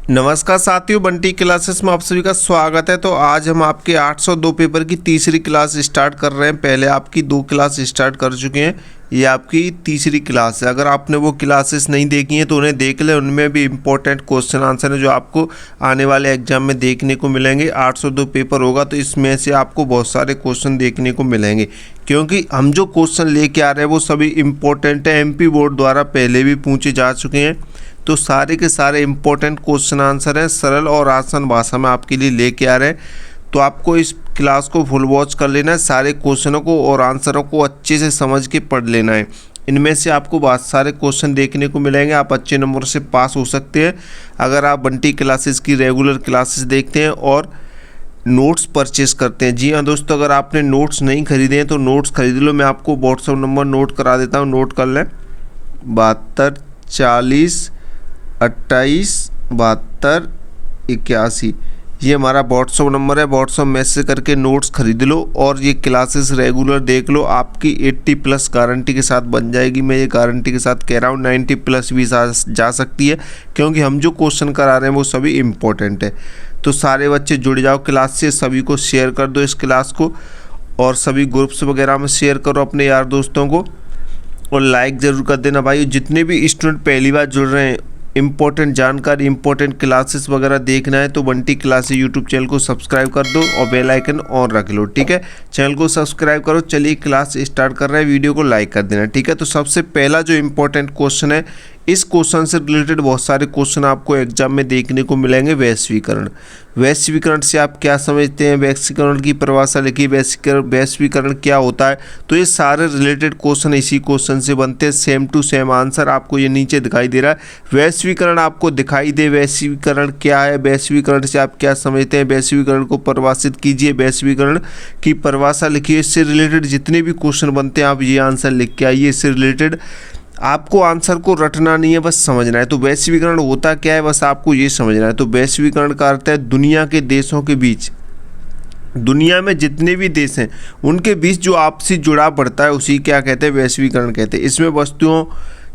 नमस्कार साथियों, बंटी क्लासेस में आप सभी का स्वागत है। तो आज हम आपके 802 पेपर की तीसरी क्लास स्टार्ट कर रहे हैं। पहले आपकी 2 क्लास स्टार्ट कर चुके हैं, ये आपकी तीसरी क्लास है। अगर आपने वो क्लासेस नहीं देखी हैं तो उन्हें देख लें, उनमें भी इम्पोर्टेंट क्वेश्चन आंसर है जो आपको आने वाले एग्जाम में देखने को मिलेंगे। 802 पेपर होगा तो इसमें से आपको बहुत सारे क्वेश्चन देखने को मिलेंगे, क्योंकि हम जो क्वेश्चन लेके आ रहे हैं वो सभी इम्पोर्टेंट है। MP बोर्ड द्वारा पहले भी पूछे जा चुके हैं, तो सारे के सारे इम्पोर्टेंट क्वेश्चन आंसर हैं, सरल और आसान भाषा में आपके लिए लेके आ रहे हैं। तो आपको इस क्लास को फुल वॉच कर लेना है, सारे क्वेश्चनों को और आंसरों को अच्छे से समझ के पढ़ लेना है। इनमें से आपको बहुत सारे क्वेश्चन देखने को मिलेंगे, आप अच्छे नंबर से पास हो सकते हैं अगर आप बंटी क्लासेस की रेगुलर क्लासेस देखते हैं और नोट्स परचेस करते हैं। जी हाँ दोस्तों, अगर आपने नोट्स नहीं खरीदे हैं तो नोट्स खरीद लो। मैं आपको व्हाट्सएप नंबर नोट करा देता हूँ, नोट कर लें। 72 40 28 72 81, ये हमारा व्हाट्सअप नंबर है। व्हाट्सअप मैसेज करके नोट्स खरीद लो और ये क्लासेस रेगुलर देख लो। आपकी 80+ गारंटी के साथ बन जाएगी। मैं ये गारंटी के साथ कह रहा हूँ, 90+ भी जा सकती है, क्योंकि हम जो क्वेश्चन करा रहे हैं वो सभी इम्पोर्टेंट है। तो सारे बच्चे जुड़ जाओ क्लास से, सभी को शेयर कर दो इस क्लास को, और सभी ग्रुप्स वगैरह में शेयर करो अपने यार दोस्तों को, और लाइक ज़रूर कर देना भाई। जितने भी स्टूडेंट पहली बार जुड़ रहे हैं, इंपॉर्टेंट जानकारी, इंपॉर्टेंट क्लासेस वगैरह देखना है तो बंटी क्लासेस यूट्यूब चैनल को सब्सक्राइब कर दो और बेल आइकन ऑन रख लो, ठीक है। चैनल को सब्सक्राइब करो। चलिए क्लास स्टार्ट कर रहे हैं, वीडियो को लाइक कर देना, ठीक है। तो सबसे पहला जो इम्पोर्टेंट क्वेश्चन है, इस क्वेश्चन से रिलेटेड बहुत सारे क्वेश्चन आपको एग्जाम में देखने को मिलेंगे। वैश्वीकरण, वैश्वीकरण से आप क्या समझते हैं, वैश्वीकरण की परिभाषा लिखी, वैश्वीकरण क्या होता है। तो ये सारे रिलेटेड क्वेश्चन इसी क्वेश्चन से बनते हैं, सेम टू सेम आंसर आपको ये नीचे दिखाई दे रहा है। वैश्वीकरण आपको दिखाई दे, वैश्वीकरण क्या है, वैश्वीकरण से आप क्या समझते हैं, वैश्वीकरण को परिभाषित कीजिए, वैश्वीकरण की परिभाषा लिखिए। इससे रिलेटेड जितने भी क्वेश्चन बनते हैं आप ये आंसर लिख के आइए। इससे रिलेटेड आपको आंसर को रटना नहीं है, बस समझना है। तो वैश्वीकरण होता क्या है, बस आपको ये समझना है। तो वैश्वीकरण का अर्थ है दुनिया के देशों के बीच, दुनिया में जितने भी देश हैं उनके बीच जो आपसी जुड़ाव बढ़ता है उसी क्या कहते हैं, वैश्वीकरण कहते हैं। इसमें वस्तुओं,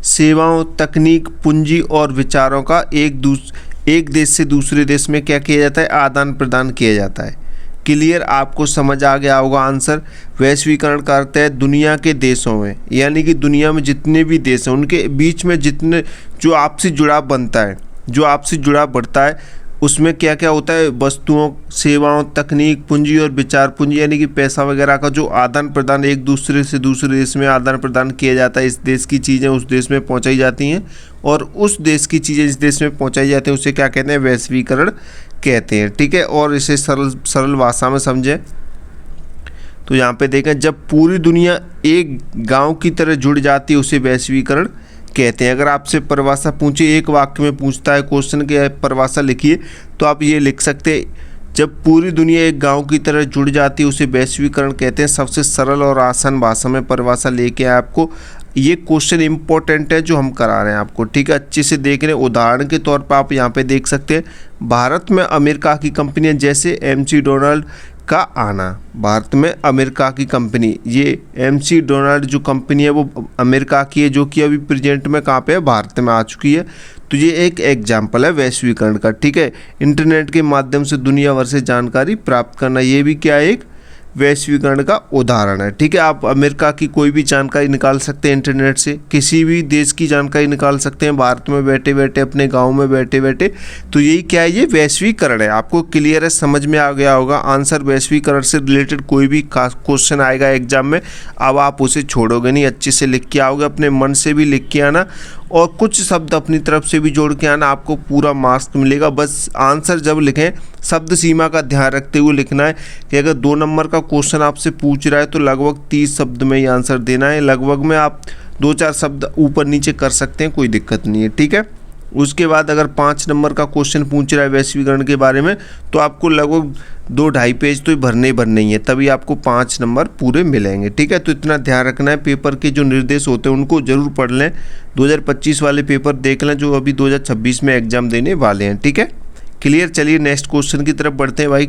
सेवाओं, तकनीक, पूंजी और विचारों का एक देश से दूसरे देश में क्या किया जाता है, आदान प्रदान किया जाता है। क्लियर, आपको समझ आ गया होगा आंसर। वैश्वीकरण का अर्थ है दुनिया के देशों में, यानी कि दुनिया में जितने भी देश हैं उनके बीच में जितने जो आपसी जुड़ाव बनता है, जो आपसी जुड़ाव बढ़ता है, उसमें क्या क्या होता है, वस्तुओं, सेवाओं, तकनीक, पूंजी और विचार। पूंजी यानी कि पैसा वगैरह का जो आदान प्रदान एक दूसरे से दूसरे देश में आदान प्रदान किया जाता है। इस देश की चीज़ें उस देश में पहुंचाई जाती हैं और उस देश की चीज़ें इस देश में पहुंचाई जाती हैं, उसे क्या कहते हैं, वैश्वीकरण कहते हैं, ठीक है। और इसे सरल भाषा में समझें तो यहाँ पे देखें, जब पूरी दुनिया एक गाँव की तरह जुड़ जाती है उसे वैश्वीकरण कहते हैं। अगर आपसे परिभाषा पूछे, एक वाक्य में पूछता है क्वेश्चन की परिभाषा लिखिए, तो आप ये लिख सकते हैं, जब पूरी दुनिया एक गांव की तरह जुड़ जाती है उसे वैश्वीकरण कहते हैं। सबसे सरल और आसान भाषा में परिभाषा लेके आए आपको। ये क्वेश्चन इंपॉर्टेंट है जो हम करा रहे हैं आपको, ठीक है। अच्छे से देख रहे हैं। उदाहरण के तौर पर आप यहाँ पे देख सकते हैं, भारत में अमेरिका की कंपनियाँ जैसे MC डोनाल्ड का आना। भारत में अमेरिका की कंपनी, ये MC डोनाल्ड जो कंपनी है वो अमेरिका की है, जो कि अभी प्रेजेंट में कहाँ पे है, भारत में आ चुकी है। तो ये एक एग्जाम्पल है वैश्वीकरण का, ठीक है। इंटरनेट के माध्यम से दुनिया भर से जानकारी प्राप्त करना, ये भी क्या है, एक वैश्वीकरण का उदाहरण है, ठीक है। आप अमेरिका की कोई भी जानकारी निकाल सकते हैं इंटरनेट से, किसी भी देश की जानकारी निकाल सकते हैं भारत में बैठे बैठे, अपने गांव में बैठे बैठे। तो यही क्या है, ये वैश्वीकरण है। आपको क्लियर है, समझ में आ गया होगा आंसर। वैश्वीकरण से रिलेटेड कोई भी क्वेश्चन आएगा एग्जाम में, अब आप उसे छोड़ोगे नहीं, अच्छे से लिख के आओगे, अपने मन से भी लिख के आना और कुछ शब्द अपनी तरफ से भी जोड़ के आना, आपको पूरा मार्क्स मिलेगा। बस आंसर जब लिखें शब्द सीमा का ध्यान रखते हुए लिखना है कि अगर 2 नंबर का क्वेश्चन आपसे पूछ रहा है तो लगभग 30 शब्द में ही आंसर देना है। लगभग में आप 2-4 शब्द ऊपर नीचे कर सकते हैं, कोई दिक्कत नहीं है, ठीक है। उसके बाद अगर 5 नंबर का क्वेश्चन पूछ रहा है वैश्वीकरण के बारे में तो आपको लगभग 2-2.5 पेज तो भरने ही भरने ही है, तभी आपको 5 नंबर पूरे मिलेंगे, ठीक है। तो इतना ध्यान रखना है। पेपर के जो निर्देश होते हैं उनको जरूर पढ़ लें। 2025 वाले पेपर देख लें जो अभी 2026 में एग्जाम देने वाले हैं, ठीक है। क्लियर। चलिए नेक्स्ट क्वेश्चन की तरफ बढ़ते हैं भाई।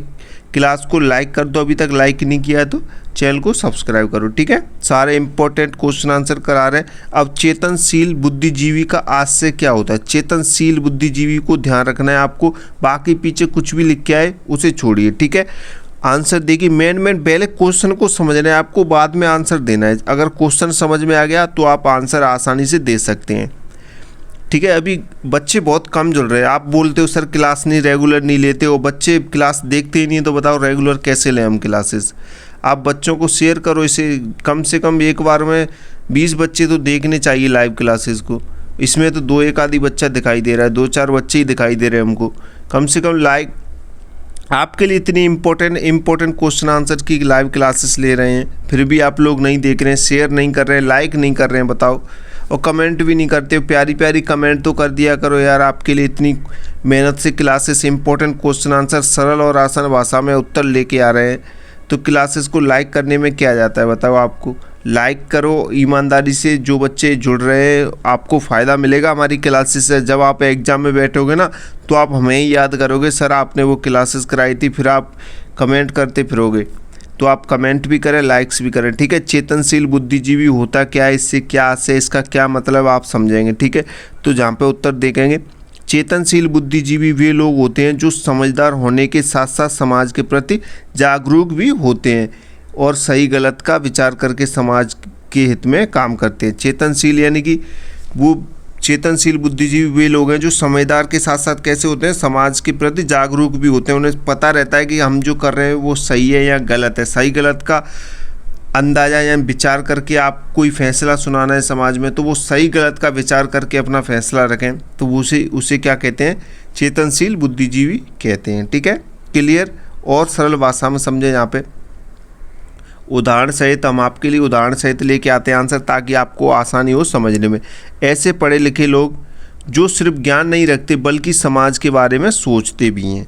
क्लास को लाइक कर दो, अभी तक लाइक नहीं किया है तो चैनल को सब्सक्राइब करो, ठीक है। सारे इंपॉर्टेंट क्वेश्चन आंसर करा रहे हैं। अब चेतनशील बुद्धिजीवी का आशय क्या होता है? चेतनशील बुद्धिजीवी को ध्यान रखना है आपको, बाकी पीछे कुछ भी लिख के आए उसे छोड़िए, ठीक है। आंसर देखिए, मेन पहले क्वेश्चन को समझना है आपको, बाद में आंसर देना है। अगर क्वेश्चन समझ में आ गया तो आप आंसर आसानी से दे सकते हैं, ठीक है। अभी बच्चे बहुत कम जुड़ रहे हैं। आप बोलते हो सर क्लास नहीं रेगुलर नहीं लेते हो, बच्चे क्लास देखते ही नहीं, तो बताओ रेगुलर कैसे लें हम क्लासेस? आप बच्चों को शेयर करो इसे, कम से कम एक बार में 20 बच्चे तो देखने चाहिए लाइव क्लासेस को। इसमें तो 2-1 आदि बच्चा दिखाई दे रहा है, 2-4 बच्चे ही दिखाई दे रहे हैं हमको। कम से कम लाइव आपके लिए इतनी इंपॉर्टेंट क्वेश्चन आंसर की लाइव क्लासेस ले रहे हैं, फिर भी आप लोग नहीं देख रहे हैं, शेयर नहीं कर रहे हैं, लाइक नहीं कर रहे हैं, बताओ। और कमेंट भी नहीं करते हो, प्यारी कमेंट तो कर दिया करो यार। आपके लिए इतनी मेहनत से क्लासेस इंपॉर्टेंट क्वेश्चन आंसर सरल और आसान भाषा में उत्तर लेके आ रहे हैं, तो क्लासेस को लाइक करने में क्या जाता है, बताओ। आपको लाइक करो ईमानदारी से। जो बच्चे जुड़ रहे हैं आपको फ़ायदा मिलेगा हमारी क्लासेस से। जब आप एग्ज़ाम में बैठोगे ना तो आप हमें ही याद करोगे, सर आपने वो क्लासेस कराई थी, फिर आप कमेंट करते फिरोगे। तो आप कमेंट भी करें, लाइक्स भी करें, ठीक है। चेतनशील बुद्धिजीवी होता क्या है, इससे क्या आशय, इसका क्या मतलब आप समझेंगे, ठीक है। तो जहाँ पे उत्तर देखेंगे, चेतनशील बुद्धिजीवी वे लोग होते हैं जो समझदार होने के साथ साथ समाज के प्रति जागरूक भी होते हैं और सही गलत का विचार करके समाज के हित में काम करते हैं। चेतनशील यानी कि वो चेतनशील बुद्धिजीवी वे लोग हैं जो समझदार के साथ साथ कैसे होते हैं, समाज के प्रति जागरूक भी होते हैं। उन्हें पता रहता है कि हम जो कर रहे हैं वो सही है या गलत है। सही गलत का अंदाज़ा या विचार करके आप कोई फैसला सुनाना है समाज में, तो वो सही गलत का विचार करके अपना फैसला रखें, तो उसे क्या कहते हैं, चेतनशील बुद्धिजीवी कहते हैं, ठीक है। क्लियर और सरल भाषा में समझे। यहाँ पे उदाहरण सहित हम आपके लिए उदाहरण सहित लेके आते हैं आंसर, ताकि आपको आसानी हो समझने में। ऐसे पढ़े लिखे लोग जो सिर्फ ज्ञान नहीं रखते बल्कि समाज के बारे में सोचते भी हैं।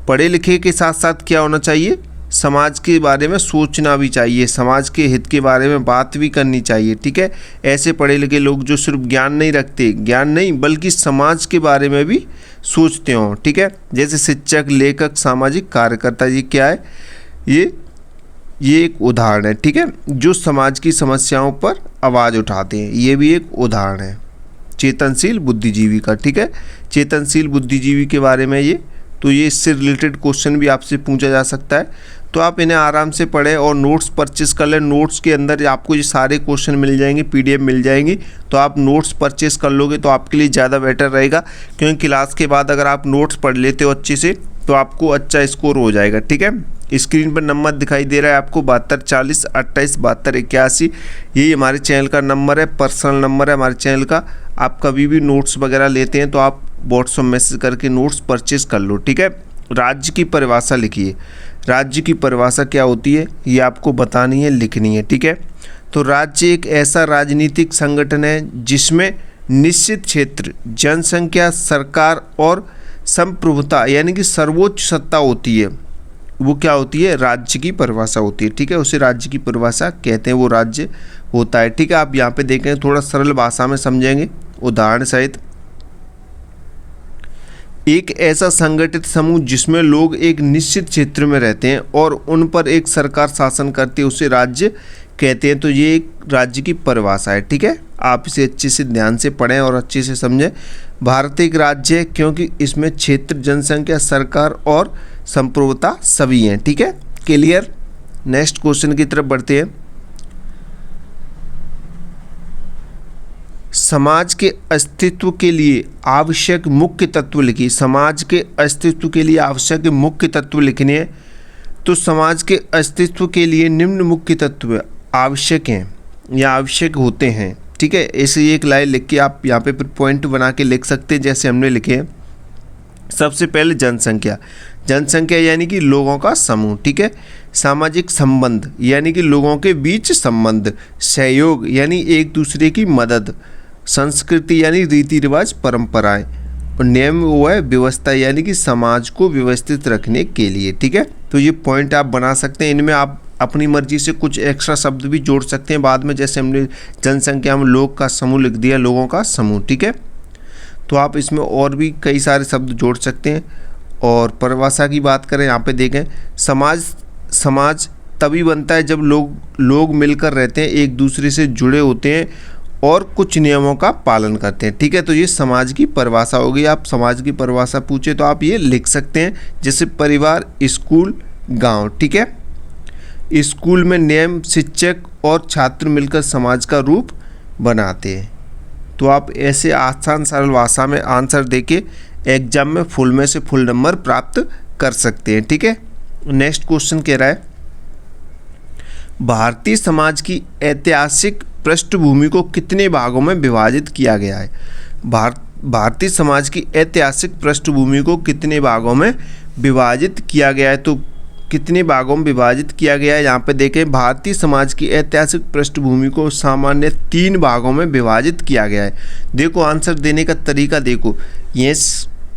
पढ़े लिखे के साथ साथ क्या होना चाहिए, समाज के बारे में सोचना भी चाहिए, समाज के हित के बारे में बात भी करनी चाहिए, ठीक है। ऐसे पढ़े लिखे लोग जो सिर्फ ज्ञान नहीं रखते, ज्ञान नहीं बल्कि समाज के बारे में भी सोचते हों, ठीक है। जैसे शिक्षक, लेखक, सामाजिक कार्यकर्ता, ये क्या है, ये एक उदाहरण है, ठीक है। जो समाज की समस्याओं पर आवाज़ उठाते हैं, ये भी एक उदाहरण है चेतनशील बुद्धिजीवी का, ठीक है। चेतनशील बुद्धिजीवी के बारे में तो ये इससे रिलेटेड क्वेश्चन भी आपसे पूछा जा सकता है, तो आप इन्हें आराम से पढ़ें और नोट्स परचेस कर लें। नोट्स के अंदर आपको ये सारे क्वेश्चन मिल जाएंगे, PDF मिल जाएंगी, तो आप नोट्स परचेस कर लोगे तो आपके लिए ज़्यादा बेटर रहेगा। क्योंकि क्लास के बाद अगर आप नोट्स पढ़ लेते हो अच्छे से तो आपको अच्छा स्कोर हो जाएगा, ठीक है। स्क्रीन पर नंबर दिखाई दे रहा है आपको 72 40 28 72 81, यही हमारे चैनल का नंबर है, पर्सनल नंबर है हमारे चैनल का। आप कभी भी नोट्स वगैरह लेते हैं तो आप व्हाट्सएप मैसेज करके नोट्स परचेस कर लो, ठीक है। राज्य की परिभाषा लिखिए। राज्य की परिभाषा क्या होती है ये आपको बतानी है, लिखनी है, ठीक है। तो राज्य एक ऐसा राजनीतिक संगठन है जिसमें निश्चित क्षेत्र, जनसंख्या, सरकार और संप्रभुता यानी कि सर्वोच्च सत्ता होती है। वो क्या होती है, राज्य की परिभाषा होती है, ठीक है। उसे राज्य की परिभाषा कहते हैं, वो राज्य होता है, ठीक है। आप यहाँ पे देखें, थोड़ा सरल भाषा में समझेंगे उदाहरण सहित। एक ऐसा संगठित समूह जिसमें लोग एक निश्चित क्षेत्र में रहते हैं और उन पर एक सरकार शासन करती है, उसे राज्य कहते हैं। तो ये एक राज्य की परिभाषा है, ठीक है। आप इसे अच्छे से ध्यान से पढ़ें और अच्छे से समझें। भारत एक राज्य है क्योंकि इसमें क्षेत्र, जनसंख्या, सरकार और संप्रभुता सभी हैं, ठीक है। क्लियर। नेक्स्ट क्वेश्चन की तरफ बढ़ते हैं। समाज के अस्तित्व के लिए आवश्यक मुख्य तत्व लिखिए। समाज के अस्तित्व के लिए आवश्यक मुख्य तत्व लिखने हैं, तो समाज के अस्तित्व के लिए निम्न मुख्य तत्व आवश्यक हैं या आवश्यक होते हैं, ठीक है। ऐसे एक लाइन लिख के आप यहाँ पे फिर पॉइंट बना के लिख सकते हैं, जैसे हमने लिखे हैं। सबसे पहले जनसंख्या। जनसंख्या यानी कि लोगों का समूह, ठीक है। सामाजिक संबंध यानी कि लोगों के बीच संबंध। सहयोग यानी एक दूसरे की मदद। संस्कृति यानी रीति रिवाज, परंपराएं। और नियम वो है व्यवस्था यानी कि समाज को व्यवस्थित रखने के लिए, ठीक है। तो ये पॉइंट आप बना सकते हैं। इनमें आप अपनी मर्जी से कुछ एक्स्ट्रा शब्द भी जोड़ सकते हैं बाद में, जैसे हमने जनसंख्या में लोग का समूह लिख दिया, लोगों का समूह, ठीक है। तो आप इसमें और भी कई सारे शब्द जोड़ सकते हैं। और परिभाषा की बात करें, यहाँ पे देखें, समाज तभी बनता है जब लोग मिलकर रहते हैं, एक दूसरे से जुड़े होते हैं और कुछ नियमों का पालन करते हैं। ठीक है, तो ये समाज की परिभाषा होगी। आप समाज की परिभाषा पूछे तो आप ये लिख सकते हैं, जैसे परिवार, स्कूल, गांव। ठीक है, स्कूल में नियम, शिक्षक और छात्र मिलकर समाज का रूप बनाते हैं। तो आप ऐसे आसान सरल भाषा में आंसर देके एग्जाम में फुल में से फुल नंबर प्राप्त कर सकते हैं। ठीक है, नेक्स्ट क्वेश्चन कह रहा है, भारतीय समाज की ऐतिहासिक पृष्ठभूमि को कितने भागों में विभाजित किया गया है? भारतीय समाज की ऐतिहासिक पृष्ठभूमि को कितने भागों में विभाजित किया गया है? तो कितने भागों में विभाजित किया गया है, यहाँ पे देखें, भारतीय समाज की ऐतिहासिक पृष्ठभूमि को सामान्य 3 भागों में विभाजित किया गया है। देखो आंसर देने का तरीका देखो, ये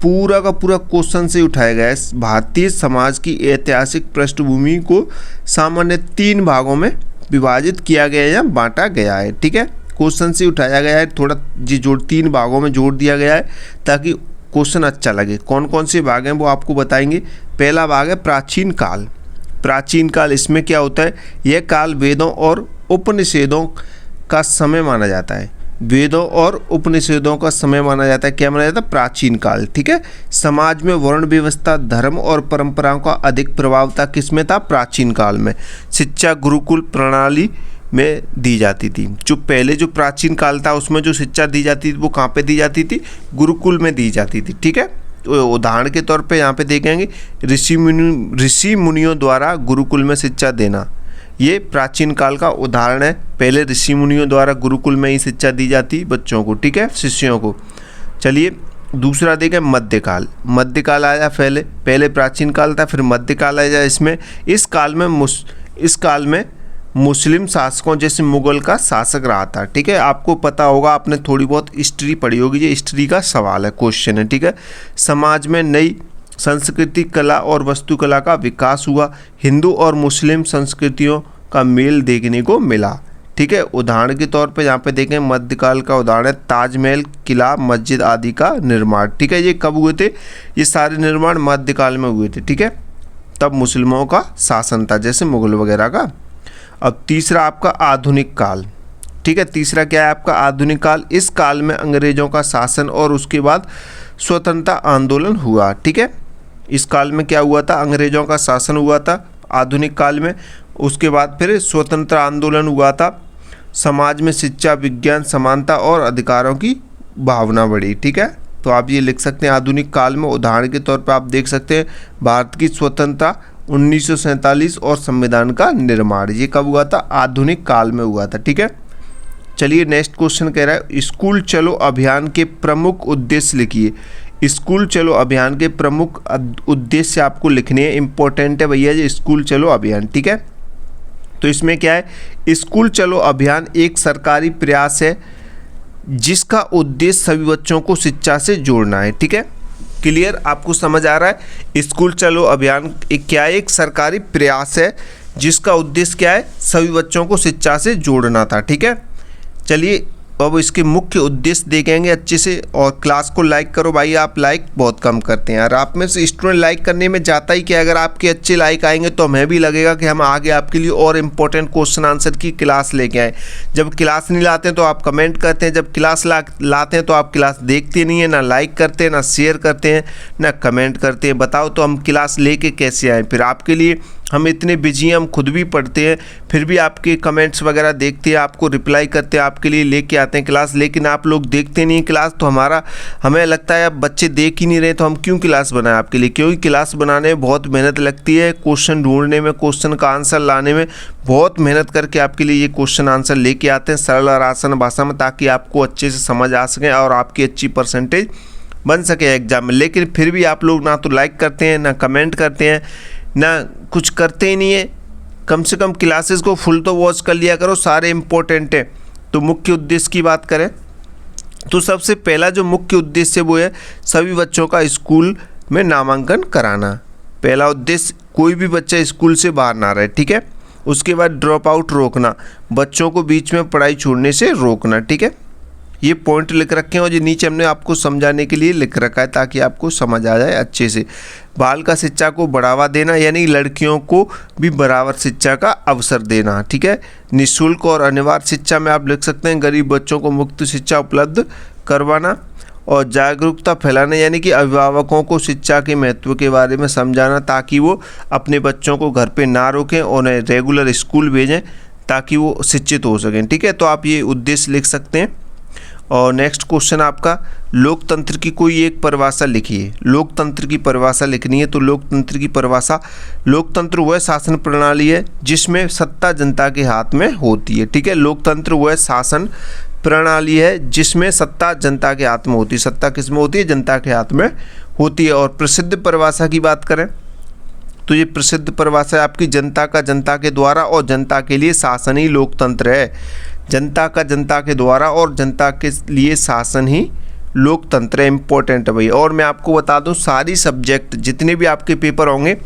पूरा का पूरा क्वेश्चन से उठाया गया है। भारतीय समाज की ऐतिहासिक पृष्ठभूमि को सामान्य 3 भागों में विभाजित किया गया है या बांटा गया है। ठीक है, क्वेश्चन से उठाया गया है, थोड़ा जी 3 भागों में जोड़ दिया गया है ताकि क्वेश्चन अच्छा लगे। कौन कौन से भाग हैं वो आपको बताएंगे। पहला भाग है प्राचीन काल। प्राचीन काल, इसमें क्या होता है, यह काल वेदों और उपनिषदों का समय माना जाता है। वेदों और उपनिषदों का समय माना जाता है। क्या माना जाता है? प्राचीन काल। ठीक है, समाज में वर्ण व्यवस्था, धर्म और परंपराओं का अधिक प्रभाव था। किसमें था? प्राचीन काल में। शिक्षा गुरुकुल प्रणाली में दी जाती थी। जो पहले जो प्राचीन काल था उसमें जो शिक्षा दी जाती थी वो कहाँ पे दी जाती थी? गुरुकुल में दी जाती थी। ठीक है, तो उदाहरण के तौर पे यहाँ पे देखेंगे ऋषि मुनियों द्वारा गुरुकुल में शिक्षा देना, ये प्राचीन काल का उदाहरण है। पहले ऋषि मुनियों द्वारा गुरुकुल में ही शिक्षा दी जाती बच्चों को। ठीक है, शिष्यों को। चलिए दूसरा देखें मध्यकाल। मध्यकाल आया, पहले प्राचीन काल था, फिर मध्यकाल आया। इस काल में मुस्लिम शासकों जैसे मुगल का शासक रहा था। ठीक है, आपको पता होगा, आपने थोड़ी बहुत हिस्ट्री पढ़ी होगी, ये हिस्ट्री का सवाल है, क्वेश्चन है। ठीक है, समाज में नई संस्कृति, कला और वास्तुकला का विकास हुआ। हिंदू और मुस्लिम संस्कृतियों का मेल देखने को मिला। ठीक है, उदाहरण के तौर पे यहाँ पे देखें, मध्यकाल का उदाहरण है ताजमहल, किला, मस्जिद आदि का निर्माण। ठीक है, ये कब हुए थे? ये सारे निर्माण मध्यकाल में हुए थे। ठीक है, तब मुस्लिमों का शासन था, जैसे मुगल वगैरह का। अब तीसरा आपका आधुनिक काल। ठीक है, तीसरा क्या है आपका? आधुनिक काल। इस काल में अंग्रेजों का शासन और उसके बाद स्वतंत्रता आंदोलन हुआ। ठीक है, इस काल में क्या हुआ था? अंग्रेजों का शासन हुआ था आधुनिक काल में, उसके बाद फिर स्वतंत्रता आंदोलन हुआ था। समाज में शिक्षा, विज्ञान, समानता और अधिकारों की भावना बढ़ी। ठीक है, तो आप ये लिख सकते हैं आधुनिक काल में। उदाहरण के तौर पर आप देख सकते हैं भारत की स्वतंत्रता 1947 और संविधान का निर्माण, ये कब हुआ था? आधुनिक काल में हुआ था। ठीक है, चलिए नेक्स्ट क्वेश्चन कह रहा है, स्कूल चलो अभियान के प्रमुख उद्देश्य लिखिए। स्कूल चलो अभियान के प्रमुख उद्देश्य आपको लिखने हैं, इंपॉर्टेंट है भैया ये स्कूल चलो अभियान। ठीक है, तो इसमें क्या है? स्कूल चलो अभियान एक सरकारी प्रयास है जिसका उद्देश्य सभी बच्चों को शिक्षा से जोड़ना है। ठीक है, क्लियर, आपको समझ आ रहा है? स्कूल चलो अभियान एक सरकारी प्रयास है जिसका उद्देश्य क्या है? सभी बच्चों को शिक्षा से जोड़ना था। ठीक है, चलिए अब इसके मुख्य उद्देश्य देखेंगे अच्छे से। और क्लास को लाइक करो भाई, आप लाइक बहुत कम करते हैं यार। आप में से स्टूडेंट लाइक करने में जाता ही क्या, अगर आपके अच्छे लाइक आएंगे तो हमें भी लगेगा कि हम आगे आपके लिए और इम्पोर्टेंट क्वेश्चन आंसर की क्लास लेके आए। जब क्लास नहीं लाते हैं तो आप कमेंट करते हैं, जब क्लास लाते हैं तो आप क्लास देखते नहीं है, ना लाइक करते हैं, ना शेयर करते हैं, ना कमेंट करते हैं। बताओ तो हम क्लास लेके कैसे आए? फिर आपके लिए हम इतने बिजी हैं, हम खुद भी पढ़ते हैं, फिर भी आपके कमेंट्स वगैरह देखते हैं, आपको रिप्लाई करते हैं, आपके लिए लेके आते हैं क्लास, लेकिन आप लोग देखते नहीं क्लास। तो हमें लगता है अब बच्चे देख ही नहीं रहे तो हम क्यों क्लास बनाएं आपके लिए? क्योंकि क्लास बनाने में बहुत मेहनत लगती है, क्वेश्चन ढूंढने में, क्वेश्चन का आंसर लाने में बहुत मेहनत करके आपके लिए ये क्वेश्चन आंसर लेके आते हैं सरल और आसान भाषा में, ताकि आपको अच्छे से समझ आ सके और आपकी अच्छी परसेंटेज बन सके एग्जाम में। लेकिन फिर भी आप लोग ना तो लाइक करते हैं, ना कमेंट करते हैं, ना कुछ करते ही नहीं है। कम से कम क्लासेस को फुल तो वॉच कर लिया करो, सारे इम्पोर्टेंट है। तो मुख्य उद्देश्य की बात करें तो सबसे पहला जो मुख्य उद्देश्य वो है सभी बच्चों का स्कूल में नामांकन कराना। पहला उद्देश्य कोई भी बच्चा स्कूल से बाहर ना रहे। ठीक है, उसके बाद ड्रॉप आउट रोकना, बच्चों को बीच में पढ़ाई छोड़ने से रोकना। ठीक है, ये पॉइंट लिख रखे हैं और ये नीचे हमने आपको समझाने के लिए लिख रखा है ताकि आपको समझ आ जाए अच्छे से। बालिका शिक्षा को बढ़ावा देना यानी लड़कियों को भी बराबर शिक्षा का अवसर देना, ठीक है। निःशुल्क और अनिवार्य शिक्षा में आप लिख सकते हैं गरीब बच्चों को मुफ्त शिक्षा उपलब्ध करवाना। और जागरूकता फैलाना यानी कि अभिभावकों को शिक्षा के महत्व के बारे में समझाना ताकि वो अपने बच्चों को घर पे ना रोकें और उन्हें रेगुलर स्कूल भेजें ताकि वो शिक्षित हो सकें, ठीक है। तो आप ये उद्देश्य लिख सकते हैं। और नेक्स्ट क्वेश्चन आपका, लोकतंत्र की कोई एक परिभाषा लिखिए। लोकतंत्र की परिभाषा लिखनी है तो लोकतंत्र की परिभाषा, लोकतंत्र वह शासन प्रणाली है जिसमें सत्ता जनता के हाथ में होती है, ठीक है। लोकतंत्र वह शासन प्रणाली है जिसमें सत्ता जनता के हाथ में होती है। सत्ता किस में होती है? जनता के हाथ में होती है। और प्रसिद्ध परिभाषा की बात करें तो ये प्रसिद्ध परिभाषा है आपकी, जनता का जनता के द्वारा और जनता के लिए शासन ही लोकतंत्र है। जनता का जनता के द्वारा और जनता के लिए शासन ही लोकतंत्र है। इंपॉर्टेंट है भाई। और मैं आपको बता दूं सारी सब्जेक्ट जितने भी आपके पेपर होंगे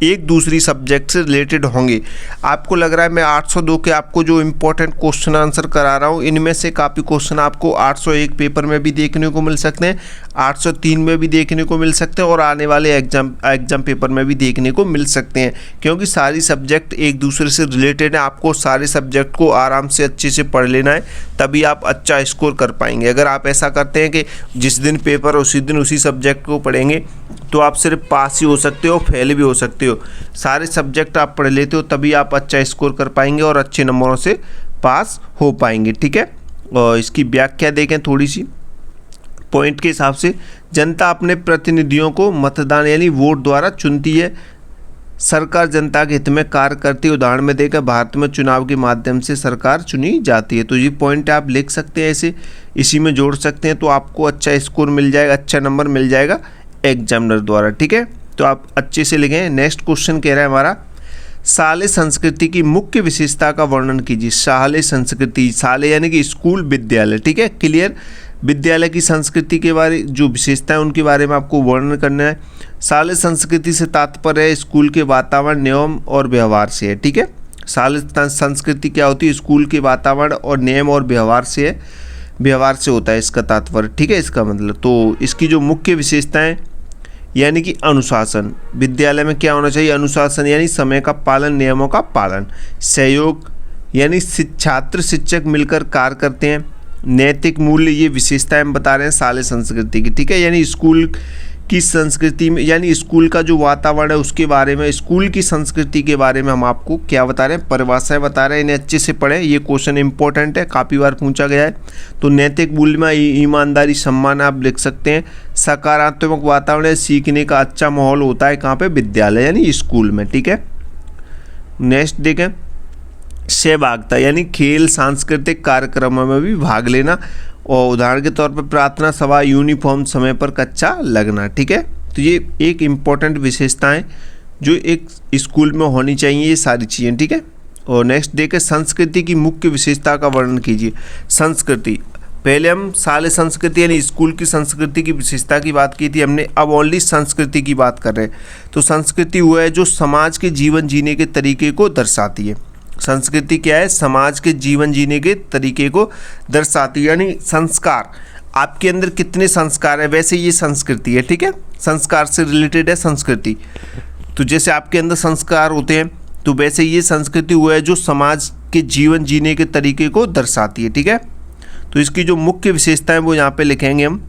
एक दूसरी सब्जेक्ट से रिलेटेड होंगे। आपको लग रहा है मैं 802 के आपको जो इम्पोर्टेंट क्वेश्चन आंसर करा रहा हूँ इनमें से काफ़ी क्वेश्चन आपको 801 पेपर में भी देखने को मिल सकते हैं, 803 में भी देखने को मिल सकते हैं और आने वाले एग्जाम पेपर में भी देखने को मिल सकते हैं, क्योंकि सारी सब्जेक्ट एक दूसरे से रिलेटेड है। आपको सारे सब्जेक्ट को आराम से अच्छे से पढ़ लेना है, तभी आप अच्छा स्कोर कर पाएंगे। अगर आप ऐसा करते हैं कि जिस दिन पेपर उसी दिन उसी सब्जेक्ट को पढ़ेंगे तो आप सिर्फ पास ही हो सकते हो, फेल भी हो सकते हो। सारे सब्जेक्ट आप पढ़ लेते हो तभी आप अच्छा स्कोर कर पाएंगे और अच्छे नंबरों से पास हो पाएंगे, ठीक है। और इसकी व्याख्या देखें थोड़ी सी पॉइंट के हिसाब से, जनता अपने प्रतिनिधियों को मतदान यानी वोट द्वारा चुनती है। सरकार जनता के हित में कार्य करती है। उदाहरण में देकर भारत में चुनाव के माध्यम से सरकार चुनी जाती है। तो ये पॉइंट आप लिख सकते हैं, ऐसे इसी में जोड़ सकते हैं तो आपको अच्छा स्कोर मिल जाएगा, अच्छा नंबर मिल जाएगा एग्जामिनर द्वारा, ठीक है। तो आप अच्छे से लिखें। नेक्स्ट क्वेश्चन कह रहा है हमारा, शालेय संस्कृति की मुख्य विशेषता का वर्णन कीजिए। शालेय संस्कृति, शालेय यानी कि स्कूल विद्यालय, ठीक है, क्लियर। विद्यालय की संस्कृति के बारे जो विशेषता है उनके बारे में आपको वर्णन करना है। शालेय संस्कृति से तात्पर्य है स्कूल के वातावरण, नियम और व्यवहार से है, ठीक है। शालेय संस्कृति क्या होती है? स्कूल के वातावरण और नियम और व्यवहार से है, व्यवहार से होता है इसका तात्पर्य, ठीक है, इसका मतलब। तो इसकी जो मुख्य विशेषताएं यानी कि अनुशासन, विद्यालय में क्या होना चाहिए? अनुशासन यानी समय का पालन, नियमों का पालन। सहयोग यानी छात्र शिक्षक मिलकर कार्य करते हैं। नैतिक मूल्य, ये विशेषताएं हम बता रहे हैं शालेय संस्कृति की, ठीक है। यानी स्कूल की संस्कृति में यानी स्कूल का जो वातावरण है उसके बारे में, स्कूल की संस्कृति के बारे में हम आपको क्या बता रहे हैं? परिभाषाएं बता रहे हैं। इन्हें अच्छे से पढ़ें, ये क्वेश्चन इंपॉर्टेंट है, काफ़ी बार पूछा गया है। तो नैतिक मूल्य में ईमानदारी, सम्मान आप लिख सकते हैं। सकारात्मक वातावरण है, सीखने का अच्छा माहौल होता है कहाँ पे? विद्यालय यानी स्कूल में, ठीक है। नेक्स्ट देखें, सहभागिता यानी खेल, सांस्कृतिक कार्यक्रमों में भी भाग लेना। और उदाहरण के तौर पर प्रार्थना सभा, यूनिफॉर्म समय पर कक्षा लगना, ठीक है। तो ये एक इम्पॉर्टेंट विशेषताएं जो एक स्कूल में होनी चाहिए, ये सारी चीज़ें, ठीक है। और नेक्स्ट देखें, संस्कृति की मुख्य विशेषता का वर्णन कीजिए। संस्कृति, पहले हम शालेय संस्कृति यानी स्कूल की संस्कृति की विशेषता की बात की थी हमने, अब ओनली संस्कृति की बात कर रहे हैं। तो संस्कृति वो है जो समाज के जीवन जीने के तरीके को दर्शाती है। संस्कृति क्या है? समाज के जीवन जीने के तरीके को दर्शाती है, यानी संस्कार, आपके अंदर कितने संस्कार है वैसे ये संस्कृति है, ठीक है। संस्कार से रिलेटेड है संस्कृति। तो जैसे आपके अंदर संस्कार होते हैं तो वैसे ये संस्कृति हुआ है जो समाज के जीवन जीने के तरीके को दर्शाती है, ठीक है। तो इसकी जो मुख्य विशेषताएं वो यहाँ पे लिखेंगे हम।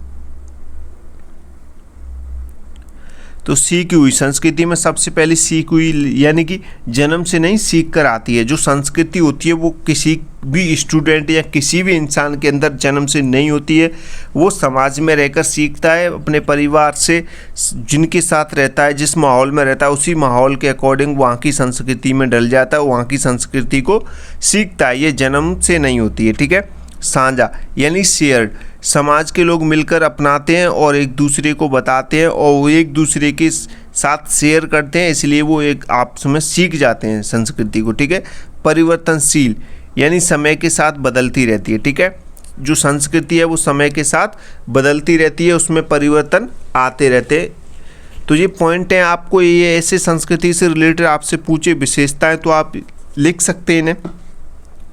तो सीखी हुई, संस्कृति में सबसे पहले सीख हुई यानी कि जन्म से नहीं, सीख कर आती है। जो संस्कृति होती है वो किसी भी स्टूडेंट या किसी भी इंसान के अंदर जन्म से नहीं होती है, वो समाज में रहकर सीखता है, अपने परिवार से जिनके साथ रहता है, जिस माहौल में रहता है उसी माहौल के अकॉर्डिंग वहाँ की संस्कृति में ढल जाता है, वहाँ की संस्कृति को सीखता है, ये जन्म से नहीं होती है, ठीक है। साझा यानी शेयर्ड, समाज के लोग मिलकर अपनाते हैं और एक दूसरे को बताते हैं और वो एक दूसरे के साथ शेयर करते हैं, इसलिए वो एक आपस में सीख जाते हैं संस्कृति को, ठीक है। परिवर्तनशील यानी समय के साथ बदलती रहती है, ठीक है। जो संस्कृति है वो समय के साथ बदलती रहती है, उसमें परिवर्तन आते रहते हैं। तो ये पॉइंट है, आपको ये ऐसे संस्कृति से रिलेटेड आपसे पूछे विशेषताएं तो आप लिख सकते हैं इन्हें।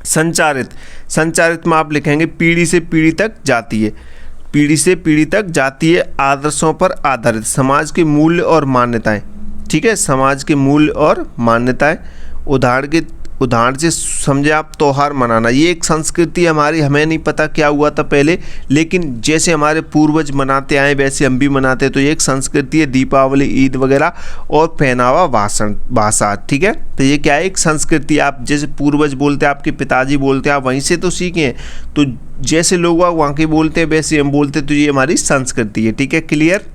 संचारित, संचारित में आप लिखेंगे पीढ़ी से पीढ़ी तक जाती है, पीढ़ी से पीढ़ी तक जाती है, आदर्शों पर आधारित, समाज के मूल्य और मान्यताएं, ठीक है, समाज के मूल्य और मान्यताएं। उदाहरण से समझे आप, त्योहार मनाना, ये एक संस्कृति हमारी, हमें नहीं पता क्या हुआ था पहले, लेकिन जैसे हमारे पूर्वज मनाते आए वैसे हम भी मनाते हैं, तो ये एक संस्कृति है, दीपावली, ईद वगैरह, और पहनावा, भाषा, ठीक है। तो ये क्या है, एक संस्कृति। आप जैसे पूर्वज बोलते हैं, आपके पिताजी बोलते हैं, आप वहीं से तो सीखे हैं, तो जैसे लोग वहाँ के बोलते हैं वैसे हम बोलते हैं, तो ये हमारी संस्कृति है, ठीक है, क्लियर।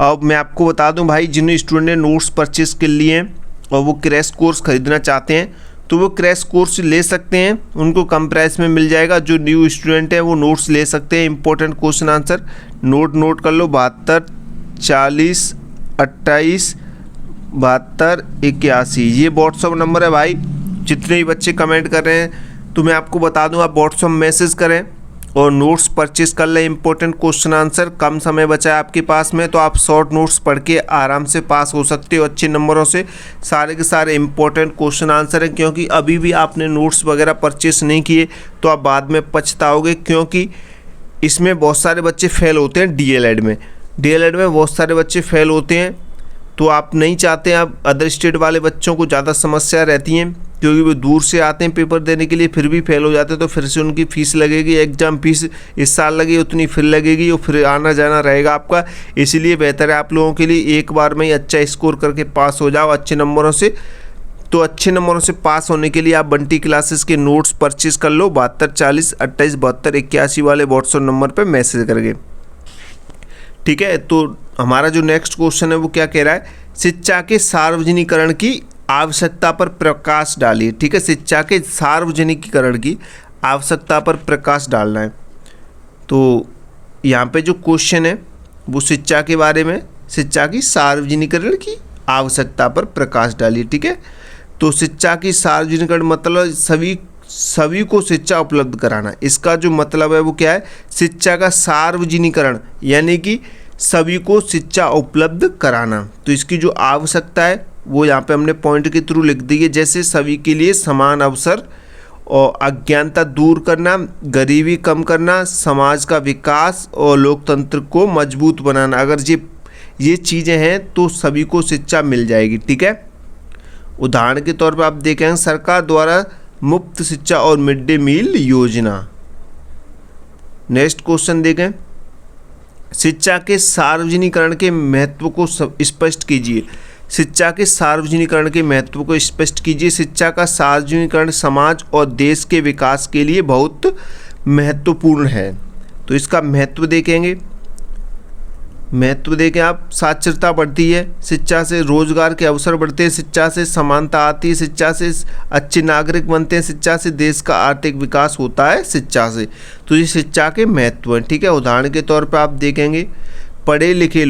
अब मैं आपको बता दूं भाई, जिन स्टूडेंट ने नोट्स परचेस कर लिए हैं और वो क्रैश कोर्स खरीदना चाहते हैं तो वो क्रैश कोर्स ले सकते हैं, उनको कम प्राइस में मिल जाएगा। जो न्यू स्टूडेंट है वो नोट्स ले सकते हैं। इंपॉर्टेंट क्वेश्चन आंसर नोट कर लो, 72 40 28 72 81, ये व्हाट्सअप नंबर है भाई। जितने भी बच्चे कमेंट कर रहे हैं तो मैं आपको बता दूं, आप व्हाट्सअप मैसेज करें और नोट्स परचेस कर लें। इंपॉर्टेंट क्वेश्चन आंसर, कम समय बचा है आपके पास में, तो आप शॉर्ट नोट्स पढ़ के आराम से पास हो सकते हो अच्छे नंबरों से। सारे के सारे इंपॉर्टेंट क्वेश्चन आंसर हैं, क्योंकि अभी भी आपने नोट्स वगैरह परचेस नहीं किए तो आप बाद में पछताओगे, क्योंकि इसमें बहुत सारे बच्चे फेल होते हैं। डीएलएड में बहुत सारे बच्चे फेल होते हैं, तो आप नहीं चाहते, आप अदर स्टेट वाले बच्चों को ज़्यादा समस्या रहती हैं, क्योंकि वो दूर से आते हैं पेपर देने के लिए, फिर भी फेल हो जाते हैं, तो फिर से उनकी फ़ीस लगेगी, एग्ज़ाम फीस इस साल लगी उतनी फिर लगेगी, और फिर आना जाना रहेगा आपका। इसलिए बेहतर है आप लोगों के लिए एक बार में ही अच्छा स्कोर करके पास हो जाओ अच्छे नंबरों से। तो अच्छे नंबरों से पास होने के लिए आप बंटी क्लासेस के नोट्स परचेज कर लो, 72 40 28 72 81 वाले व्हाट्सएप नंबर पर मैसेज करके, ठीक है। तो हमारा जो नेक्स्ट क्वेश्चन है वो क्या कह रहा है, शिक्षा के सार्वजनिकरण की आवश्यकता पर प्रकाश डालिए, ठीक है। शिक्षा के सार्वजनिकीकरण की आवश्यकता पर प्रकाश डालना है। तो यहाँ पे जो क्वेश्चन है वो शिक्षा के बारे में, शिक्षा की सार्वजनिकरण की आवश्यकता पर प्रकाश डालिए, ठीक है। तो शिक्षा की सार्वजनिकरण मतलब सभी को शिक्षा उपलब्ध कराना। इसका जो मतलब है वो क्या है, शिक्षा का सार्वजनिकरण यानी कि सभी को शिक्षा उपलब्ध कराना। तो इसकी जो आवश्यकता है वो यहाँ पे हमने पॉइंट के थ्रू लिख दी है, जैसे सभी के लिए समान अवसर और अज्ञानता दूर करना, गरीबी कम करना, समाज का विकास और लोकतंत्र को मजबूत बनाना। अगर ये चीज़ें हैं तो सभी को शिक्षा मिल जाएगी, ठीक है। उदाहरण के तौर पर आप देखें, सरकार द्वारा मुफ्त शिक्षा और मिड डे मील योजना। नेक्स्ट क्वेश्चन देखें, शिक्षा के सार्वजनिकरण के महत्व को स्पष्ट कीजिए। शिक्षा के सार्वजनिकरण के महत्व को स्पष्ट कीजिए। शिक्षा का सार्वजनिकरण समाज और देश के विकास के लिए बहुत महत्वपूर्ण है। तो इसका महत्व देखेंगे, महत्व देखें आप, साक्षरता बढ़ती है, शिक्षा से रोजगार के अवसर बढ़ते हैं, शिक्षा से समानता आती है, शिक्षा से अच्छे नागरिक बनते हैं, शिक्षा से देश का आर्थिक विकास होता है शिक्षा से। तो ये शिक्षा के महत्व हैं, ठीक है। उदाहरण के तौर पर आप देखेंगे, पढ़े लिखे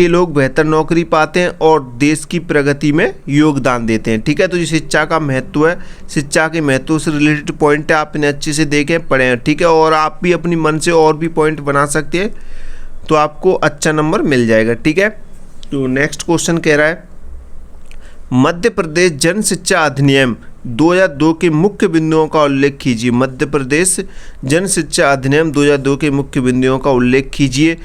लोग बेहतर नौकरी पाते हैं और देश की प्रगति में योगदान देते हैं, ठीक है। तो ये शिक्षा का महत्व है, शिक्षा के महत्व से रिलेटेड पॉइंट है, आप इन्हें अच्छे से देखें, पढ़ें, ठीक है। और आप भी अपनी मन से और भी पॉइंट बना सकते हैं, तो आपको अच्छा नंबर मिल जाएगा, ठीक है। तो नेक्स्ट क्वेश्चन कह रहा है, मध्य प्रदेश जन शिक्षा अधिनियम 2002 के मुख्य बिंदुओं का उल्लेख कीजिए। मध्य प्रदेश जन शिक्षा अधिनियम 2002 के मुख्य बिंदुओं का उल्लेख कीजिए।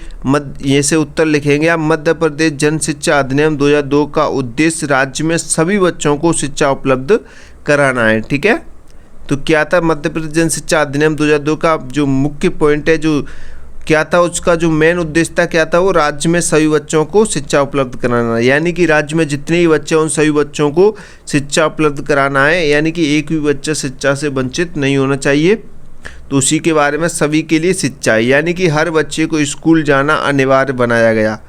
ये से उत्तर लिखेंगे आप, मध्य प्रदेश जन शिक्षा अधिनियम 2002 का उद्देश्य राज्य में सभी बच्चों को शिक्षा उपलब्ध कराना है, ठीक है। तो क्या था मध्य प्रदेश जन शिक्षा अधिनियम 2002 का जो मुख्य पॉइंट है, जो क्या था, उसका जो मेन उद्देश्य था क्या था, वो राज्य में सभी बच्चों को शिक्षा उपलब्ध कराना, यानी कि राज्य में जितने भी बच्चे हैं उन सभी बच्चों को शिक्षा उपलब्ध कराना है, यानी कि एक भी बच्चा शिक्षा से वंचित नहीं होना चाहिए। तो उसी के बारे में सभी के लिए शिक्षा है, यानी कि हर बच्चे को स्कूल जाना अनिवार्य बनाया गया।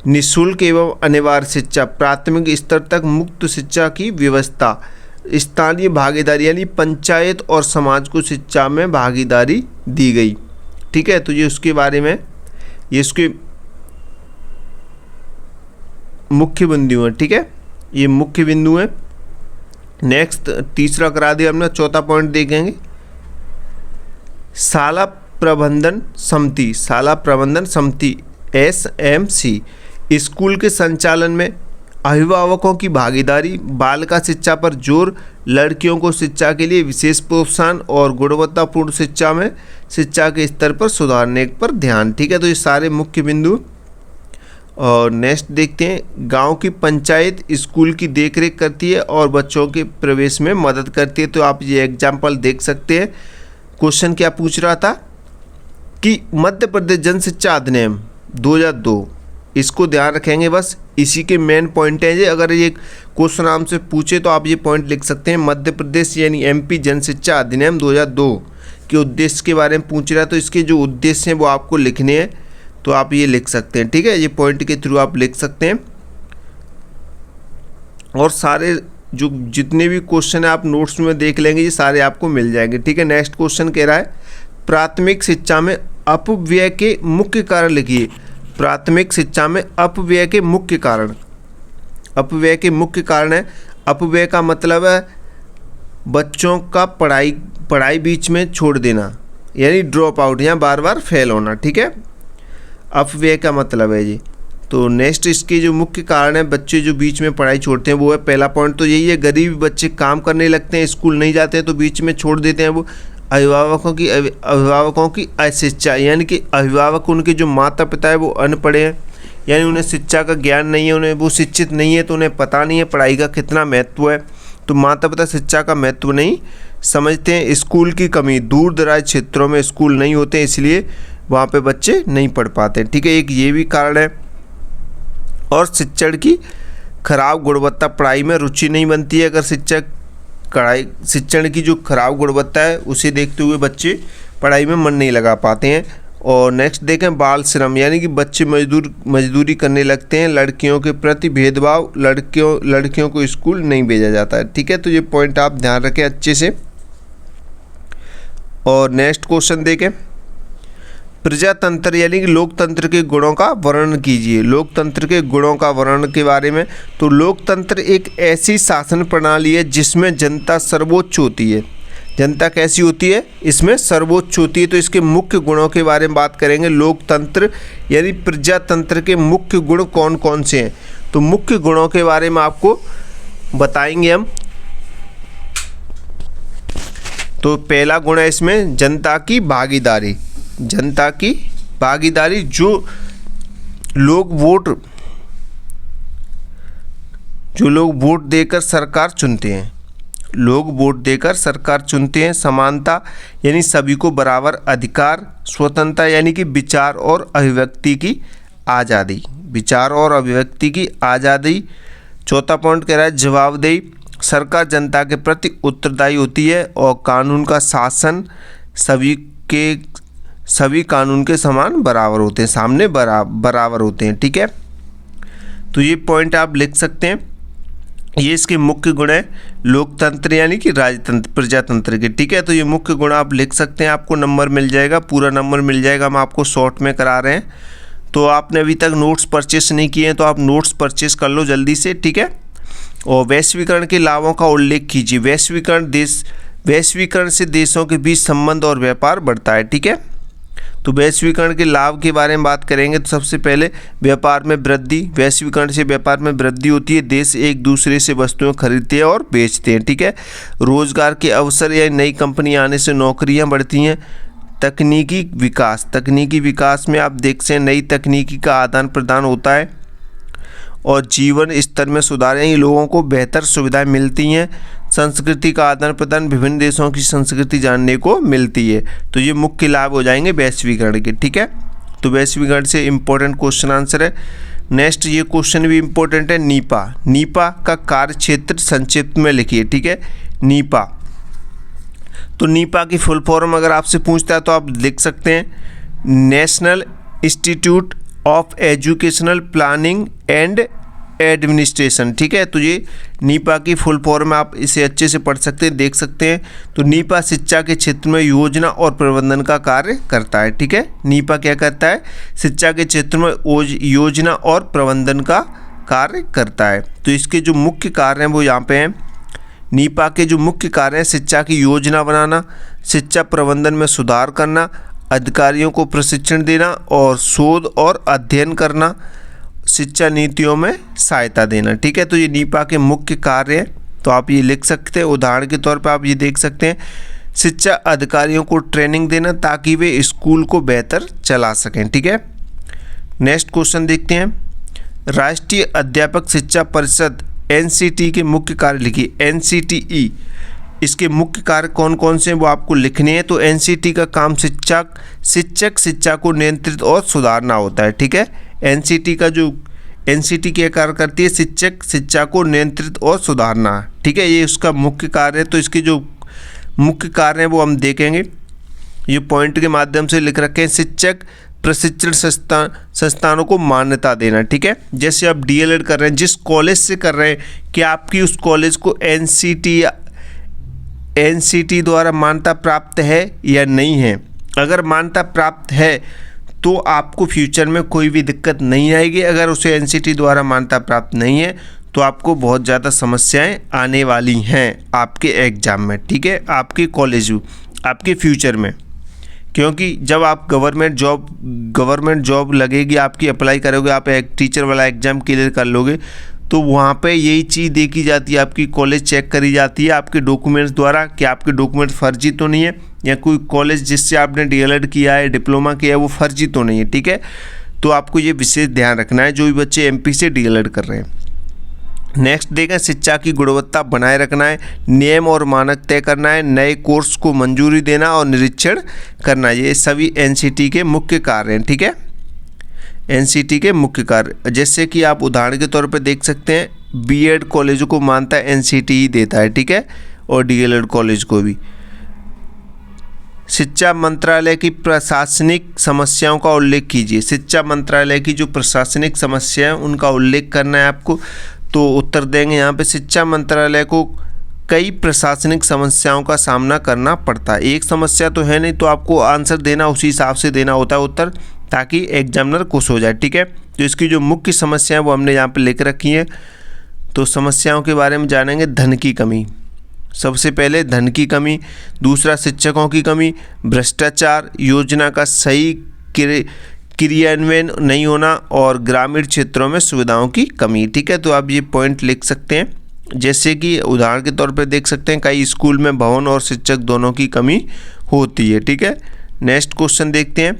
निःशुल्क एवं अनिवार्य शिक्षा, प्राथमिक स्तर तक मुक्त शिक्षा की व्यवस्था, स्थानीय भागीदारी यानी पंचायत और समाज को शिक्षा में भागीदारी दी गई, ठीक है। तो ये उसके बारे में, ये इसके मुख्य बिंदु हैं, ठीक है, ये मुख्य बिंदु हैं। नेक्स्ट तीसरा करा दिया हमने, चौथा पॉइंट देखेंगे, शाला प्रबंधन समिति SMC स्कूल के संचालन में अभिभावकों की भागीदारी, बालिका शिक्षा पर जोर, लड़कियों को शिक्षा के लिए विशेष प्रोत्साहन और गुणवत्तापूर्ण शिक्षा में शिक्षा के स्तर पर सुधारने पर ध्यान। ठीक है, तो ये सारे मुख्य बिंदु। और नेक्स्ट देखते हैं, गांव की पंचायत स्कूल की देखरेख करती है और बच्चों के प्रवेश में मदद करती है। तो आप ये एग्जाम्पल देख सकते हैं। क्वेश्चन क्या पूछ रहा था कि मध्य प्रदेश जन शिक्षा अधिनियम 2002, इसको ध्यान रखेंगे, बस इसी के मेन पॉइंट हैं। अगर ये क्वेश्चन हमसे पूछे तो आप ये पॉइंट लिख सकते हैं। मध्य प्रदेश यानी एमपी जन शिक्षा अधिनियम 2002 के उद्देश्य के बारे में पूछ रहा है, तो इसके जो उद्देश्य हैं वो आपको लिखने हैं, तो आप ये लिख सकते हैं। ठीक है, ये पॉइंट के थ्रू आप लिख सकते हैं। और सारे जो जितने भी क्वेश्चन है आप नोट्स में देख लेंगे, ये सारे आपको मिल जाएंगे। ठीक है, नेक्स्ट क्वेश्चन कह रहा है प्राथमिक शिक्षा में अपव्यय के मुख्य कारण लिखिए। प्राथमिक शिक्षा में अपव्यय के मुख्य कारण, अपव्यय के मुख्य कारण है, अपव्यय का मतलब है बच्चों का पढ़ाई बीच में छोड़ देना, यानी ड्रॉप आउट या बार बार फेल होना। ठीक है, अपव्यय का मतलब है जी। तो नेक्स्ट इसके जो मुख्य कारण है बच्चे जो बीच में पढ़ाई छोड़ते हैं, वो है पहला पॉइंट तो यही है, गरीब बच्चे काम करने लगते हैं, स्कूल नहीं जाते हैं तो बीच में छोड़ देते हैं। वो अभिभावकों की अशिक्षा, यानी कि अभिभावक उनके जो माता पिता है वो अनपढ़ हैं, यानी उन्हें शिक्षा का ज्ञान नहीं है, उन्हें वो शिक्षित नहीं है, तो उन्हें पता नहीं है पढ़ाई का कितना महत्व है। तो माता पिता शिक्षा का महत्व नहीं समझते हैं। स्कूल की कमी, दूर दराज क्षेत्रों में स्कूल नहीं होते, इसलिए वहाँ पे बच्चे नहीं पढ़ पाते। ठीक है, एक ये भी कारण है। और शिक्षण की खराब गुणवत्ता, पढ़ाई में रुचि नहीं बनती है। अगर शिक्षण की जो खराब गुणवत्ता है उसे देखते हुए बच्चे पढ़ाई में मन नहीं लगा पाते हैं। और नेक्स्ट देखें, बाल श्रम, यानी कि बच्चे मजदूरी करने लगते हैं। लड़कियों के प्रति भेदभाव, लड़कियों को स्कूल नहीं भेजा जाता है। ठीक है, तो ये पॉइंट आप ध्यान रखें अच्छे से। और नेक्स्ट क्वेश्चन देखें, प्रजातंत्र यानी कि लोकतंत्र के गुणों का वर्णन कीजिए। लोकतंत्र के गुणों का वर्णन के बारे में, तो लोकतंत्र एक ऐसी शासन प्रणाली है जिसमें जनता सर्वोच्च होती है। जनता कैसी होती है? इसमें सर्वोच्च होती है। तो इसके मुख्य गुणों के बारे में बात करेंगे। लोकतंत्र यानी प्रजातंत्र के मुख्य गुण कौन कौन से हैं, तो मुख्य गुणों के बारे में आपको बताएंगे हम। तो पहला गुण है इसमें जनता की भागीदारी। जनता की भागीदारी, जो लोग वोट देकर सरकार चुनते हैं, लोग वोट देकर सरकार चुनते हैं। समानता यानी सभी को बराबर अधिकार। स्वतंत्रता यानी कि विचार और अभिव्यक्ति की आज़ादी, विचार और अभिव्यक्ति की आज़ादी। चौथा पॉइंट कह रहा है जवाबदेही, सरकार जनता के प्रति उत्तरदायी होती है। और कानून का शासन, सभी कानून के समान बराबर होते हैं, सामने बराबर होते हैं। ठीक है, तो ये पॉइंट आप लिख सकते हैं। ये इसके मुख्य गुण है लोकतंत्र यानी कि राजतंत्र, प्रजातंत्र के। ठीक है, तो ये मुख्य गुण आप लिख सकते हैं, आपको नंबर मिल जाएगा, पूरा नंबर मिल जाएगा। हम आपको शॉर्ट में करा रहे हैं। तो आपने अभी तक नोट्स परचेस नहीं किए हैं तो आप नोट्स परचेस कर लो जल्दी से। ठीक है, और वैश्वीकरण के लाभों का उल्लेख कीजिए। वैश्वीकरण से देशों के बीच संबंध और व्यापार बढ़ता है। ठीक है, तो वैश्वीकरण के लाभ के बारे में बात करेंगे तो सबसे पहले व्यापार में वृद्धि। वैश्वीकरण से व्यापार में वृद्धि होती है, देश एक दूसरे से वस्तुएं खरीदते हैं और बेचते हैं। ठीक है, रोजगार के अवसर या नई कंपनी आने से नौकरियां बढ़ती हैं। तकनीकी विकास में आप देख सकते हैं नई तकनीकी का आदान प्रदान होता है और जीवन स्तर में सुधार, यानी लोगों को बेहतर सुविधाएं मिलती हैं। संस्कृति का आदान प्रदान, विभिन्न देशों की संस्कृति जानने को मिलती है। तो ये मुख्य लाभ हो जाएंगे वैश्वीकरण के। ठीक है, तो वैश्वीकरण से इम्पोर्टेंट क्वेश्चन आंसर है। नेक्स्ट ये क्वेश्चन भी इम्पोर्टेंट है, नीपा का कार्य क्षेत्र संक्षिप्त में लिखिए। ठीक है, नीपा, तो नीपा की फुल फॉर्म अगर आपसे पूछता है तो आप लिख सकते हैं national institute of educational planning and administration. ठीक है, तो ये नीपा की फुल फॉर्म है, आप इसे अच्छे से पढ़ सकते हैं, देख सकते हैं। तो नीपा शिक्षा के क्षेत्र में योजना और प्रबंधन का कार्य करता है। ठीक है, नीपा क्या करता है? शिक्षा के क्षेत्र में योजना और प्रबंधन का कार्य करता है। तो इसके जो मुख्य कार्य हैं वो यहाँ पे हैं। नीपा के जो मुख्य कार्य हैं, शिक्षा की योजना बनाना, शिक्षा प्रबंधन में सुधार करना, अधिकारियों को प्रशिक्षण देना और शोध और अध्ययन करना, शिक्षा नीतियों में सहायता देना। ठीक है, तो ये नीपा के मुख्य कार्य हैं, तो आप ये लिख सकते हैं। उदाहरण के तौर पर आप ये देख सकते हैं, शिक्षा अधिकारियों को ट्रेनिंग देना ताकि वे स्कूल को बेहतर चला सकें। ठीक है, नेक्स्ट क्वेश्चन देखते हैं। राष्ट्रीय अध्यापक शिक्षा परिषद NCT के मुख्य कार्य लिखिए। NCTE, इसके मुख्य कार्य कौन कौन से हैं वो आपको लिखने हैं। तो NCT का काम शिक्षक शिक्षा को नियंत्रित और सुधारना होता है। ठीक है, NCT क्या कार्य करती है, शिक्षक शिक्षा को नियंत्रित और सुधारना। ठीक है, ये उसका मुख्य कार्य है। तो इसके जो मुख्य कार्य हैं वो हम देखेंगे, ये पॉइंट के माध्यम से लिख रखे हैं। शिक्षक प्रशिक्षण संस्थानों को मान्यता देना। ठीक है, जैसे आप DLED कर रहे हैं, जिस कॉलेज से कर रहे हैं, कि आपकी उस कॉलेज को NCT द्वारा मान्यता प्राप्त है या नहीं है। अगर मान्यता प्राप्त है तो आपको फ्यूचर में कोई भी दिक्कत नहीं आएगी। अगर उसे NCT द्वारा मान्यता प्राप्त नहीं है तो आपको बहुत ज़्यादा समस्याएं आने वाली हैं आपके एग्ज़ाम में। ठीक है, आपके कॉलेज आपके फ्यूचर में, क्योंकि जब आप गवर्नमेंट जॉब लगेगी, आपकी अप्लाई करोगे, आप एक टीचर वाला एग्ज़ाम क्लियर कर लोगे, तो वहाँ पे यही चीज़ देखी जाती है, आपकी कॉलेज चेक करी जाती है आपके डॉक्यूमेंट्स द्वारा कि आपके डॉक्यूमेंट फर्जी तो नहीं है, या कोई कॉलेज जिससे आपने DLED किया है, डिप्लोमा किया है, वो फर्जी तो नहीं है। ठीक है, तो आपको ये विशेष ध्यान रखना है जो भी बच्चे MP से DLED कर रहे हैं। नेक्स्ट देखें, शिक्षा की गुणवत्ता बनाए रखना है, नियम और मानक तय करना है, नए कोर्स को मंजूरी देना और निरीक्षण करना, ये सभी NCT के मुख्य कार्य हैं। ठीक है, NCT के मुख्य कार्य, जैसे कि आप उदाहरण के तौर पर देख सकते हैं, B.Ed कॉलेजों को मानता है NCT ही देता है। ठीक है, और DLED कॉलेज को भी। शिक्षा मंत्रालय की प्रशासनिक समस्याओं का उल्लेख कीजिए। शिक्षा मंत्रालय की जो प्रशासनिक समस्या है उनका उल्लेख करना है आपको। तो उत्तर देंगे यहाँ पे, शिक्षा मंत्रालय को कई प्रशासनिक समस्याओं का सामना करना पड़ता है। एक समस्या तो है नहीं, तो आपको आंसर देना उसी हिसाब से देना होता है उत्तर, ताकि एग्जामिनर खुश हो जाए। ठीक है, तो इसकी जो मुख्य समस्या है वो हमने यहाँ पे लिख रखी है। तो समस्याओं के बारे में जानेंगे। धन की कमी, सबसे पहले धन की कमी, दूसरा शिक्षकों की कमी, भ्रष्टाचार, योजना का सही क्रियान्वयन नहीं होना, और ग्रामीण क्षेत्रों में सुविधाओं की कमी। ठीक है, तो आप ये पॉइंट लिख सकते हैं। जैसे कि उदाहरण के तौर पर देख सकते हैं, कई स्कूल में भवन और शिक्षक दोनों की कमी होती है। ठीक है, नेक्स्ट क्वेश्चन देखते हैं।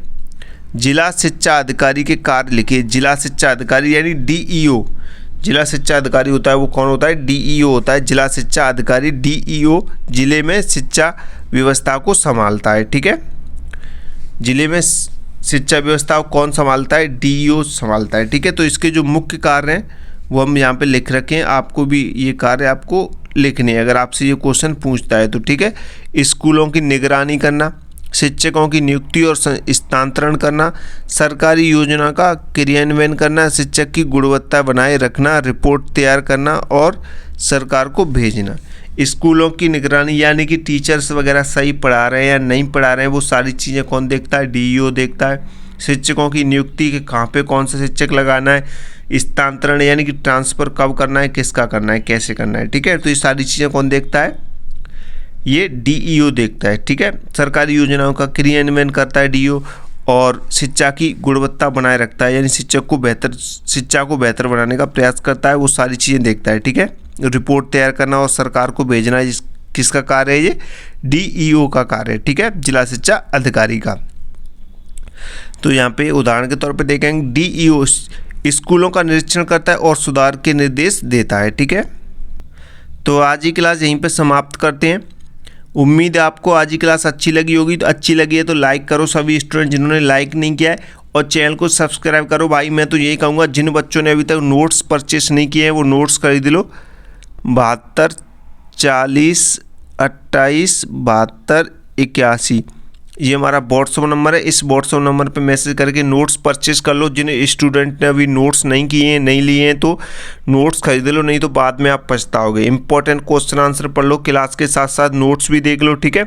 जिला शिक्षा अधिकारी के कार्य लिखिए। जिला शिक्षा अधिकारी यानी DEO, जिला शिक्षा अधिकारी होता है वो कौन होता है, DEO होता है। जिला शिक्षा अधिकारी DEO जिले में शिक्षा व्यवस्था को संभालता है। ठीक है, जिले में शिक्षा व्यवस्था को कौन संभालता है, DEO संभालता है। ठीक है, तो इसके जो मुख्य कार्य हैं वो हम यहाँ पे लिख रखे हैं। आपको भी ये कार्य आपको लिखने हैं अगर आपसे ये क्वेश्चन पूछता है तो। ठीक है, स्कूलों की निगरानी करना, शिक्षकों की नियुक्ति और स्थानांतरण करना, सरकारी योजना का क्रियान्वयन करना, शिक्षक की गुणवत्ता बनाए रखना, रिपोर्ट तैयार करना और सरकार को भेजना। स्कूलों की निगरानी यानी कि टीचर्स वगैरह सही पढ़ा रहे हैं या नहीं पढ़ा रहे हैं, वो सारी चीज़ें कौन देखता है, DEO देखता है। शिक्षकों की नियुक्ति के कहाँ पे कौन सा शिक्षक लगाना है, स्थानांतरण यानी कि ट्रांसफ़र कब करना है, किसका करना है, कैसे करना है। ठीक है, तो ये सारी चीज़ें कौन देखता है, ये DEO देखता है। ठीक है, सरकारी योजनाओं का क्रियान्वयन करता है DEO, और शिक्षा की गुणवत्ता बनाए रखता है यानी शिक्षा को बेहतर बनाने का प्रयास करता है, वो सारी चीज़ें देखता है। ठीक है, रिपोर्ट तैयार करना और सरकार को भेजना, किसका कार्य है, ये DEO का कार्य है। ठीक है, जिला शिक्षा अधिकारी का। तो यहाँ पे उदाहरण के तौर पे देखेंगे, DEO स्कूलों का निरीक्षण करता है और सुधार के निर्देश देता है। ठीक है, तो आज की क्लास यहीं पे समाप्त करते हैं। उम्मीद है आपको आज की क्लास अच्छी लगी होगी। तो अच्छी लगी है तो लाइक करो सभी स्टूडेंट जिन्होंने लाइक नहीं किया है, और चैनल को सब्सक्राइब करो। भाई मैं तो यही कहूँगा, जिन बच्चों ने अभी तक नोट्स परचेस नहीं किए हैं वो नोट्स खरीद लो। 72 40 28 72 81 ये हमारा व्हाट्सअप नंबर है। इस व्हाट्सअप नंबर पे मैसेज करके नोट्स परचेज कर लो। जिन स्टूडेंट ने अभी नोट्स नहीं किए हैं, नहीं लिए हैं, तो नोट्स खरीद लो, नहीं तो बाद में आप पछताओगे। इंपॉर्टेंट क्वेश्चन आंसर पढ़ लो, क्लास के साथ साथ नोट्स भी देख लो। ठीक है,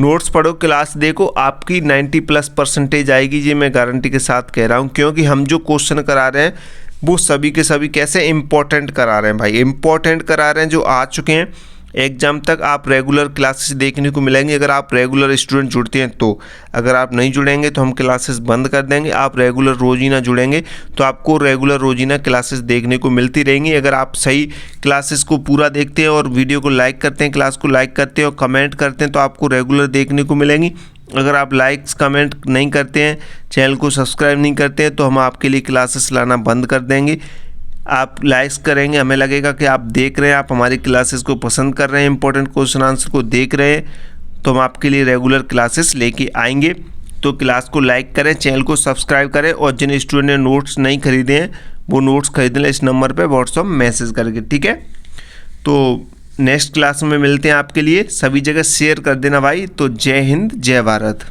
नोट्स पढ़ो, क्लास देखो, आपकी 90+ % आएगी, ये मैं गारंटी के साथ कह रहा हूँ। क्योंकि हम जो क्वेश्चन करा रहे हैं वो सभी के सभी कैसे इंपॉर्टेंट करा रहे हैं भाई, इंपॉर्टेंट करा रहे हैं, जो आ चुके हैं, एग्ज़ाम तक आप रेगुलर क्लासेस देखने को मिलेंगे अगर आप रेगुलर स्टूडेंट जुड़ते हैं तो। अगर आप नहीं जुड़ेंगे तो हम क्लासेस बंद कर देंगे। आप रेगुलर रोज़ाना जुड़ेंगे तो आपको रेगुलर रोज़ाना क्लासेस देखने को मिलती रहेंगी। अगर आप सही क्लासेस को पूरा देखते हैं और वीडियो को लाइक करते हैं, क्लास को लाइक करते हैं और कमेंट करते हैं तो आपको रेगुलर देखने को मिलेंगी। अगर आप लाइक्स कमेंट नहीं करते हैं, चैनल को सब्सक्राइब नहीं करते हैं तो हम आपके लिए क्लासेस लाना बंद कर देंगे। आप लाइक्स करेंगे, हमें लगेगा कि आप देख रहे हैं, आप हमारी क्लासेस को पसंद कर रहे हैं, इंपॉर्टेंट क्वेश्चन आंसर को देख रहे हैं, तो हम आपके लिए रेगुलर क्लासेस लेके आएंगे। तो क्लास को लाइक करें, चैनल को सब्सक्राइब करें और जिन स्टूडेंट ने नोट्स नहीं खरीदे हैं वो नोट्स खरीद लें इस नंबर पे व्हाट्सअप मैसेज करके, ठीक है। तो नेक्स्ट क्लास में मिलते हैं आपके लिए। सभी जगह शेयर कर देना भाई। तो जय हिंद, जय भारत।